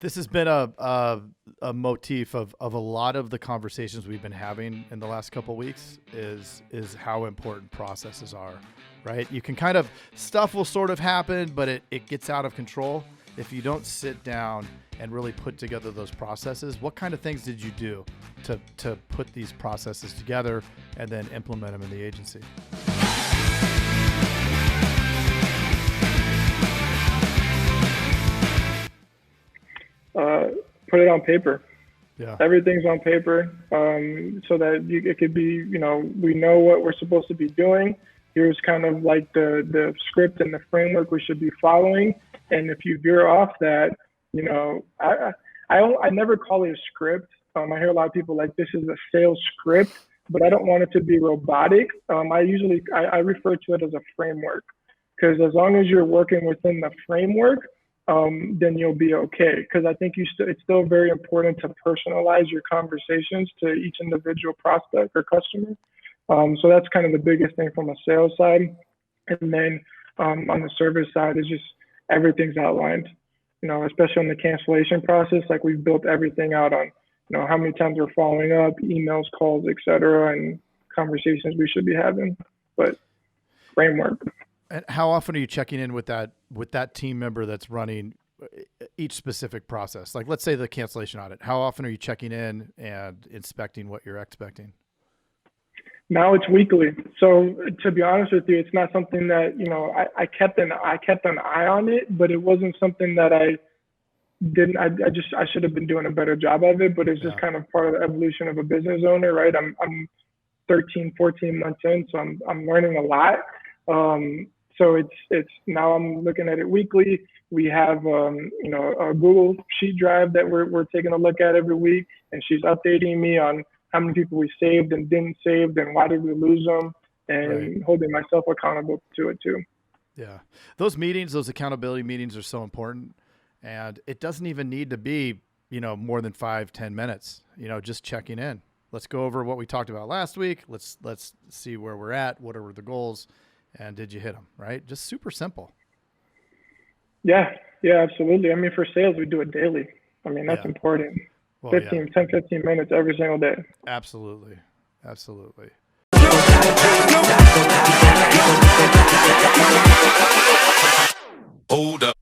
This has been a motif of a lot of the conversations we've been having in the last couple of weeks is how important processes are, right? You can kind of, stuff will sort of happen, but it gets out of control if you don't sit down and really put together those processes. What kind of things did you do to put these processes together and then implement them in the agency? Put it on paper. Yeah. Everything's on paper, so that it could be, we know what we're supposed to be doing. Here's kind of like the script and the framework we should be following. And if you veer off that, I never call it a script. I hear a lot of people like, this is a sales script, but I don't want it to be robotic. I refer to it as a framework, because as long as you're working within the framework, then you'll be okay. Because I think it's still very important to personalize your conversations to each individual prospect or customer. So that's kind of the biggest thing from a sales side. And then on the service side is just everything's outlined, especially on the cancellation process. Like, we've built everything out on, how many times we're following up, emails, calls, etc., and conversations we should be having. But framework. And how often are you checking in with that team member that's running each specific process? Like, let's say the cancellation audit. How often are you checking in and inspecting what you're expecting? Now it's weekly. So to be honest with you, it's not something that, I kept an eye on it, but it wasn't something that I didn't. I should have been doing a better job of it. But it's just kind of part of the evolution of a business owner, right? I'm 13, 14 months in, so I'm learning a lot. So it's now I'm looking at it weekly. We have a Google Sheet drive that we're taking a look at every week, and she's updating me on how many people we saved and didn't save, and why did we lose them, and holding myself accountable to it too. Yeah, those meetings, those accountability meetings are so important, and it doesn't even need to be more than 5-10 minutes. Just checking in. Let's go over what we talked about last week. Let's see where we're at. What are the goals? And did you hit them, right? Just super simple. Yeah, absolutely. I mean, for sales, we do it daily. I mean, that's important. Well, 10, 15 minutes every single day. Absolutely. Hold up.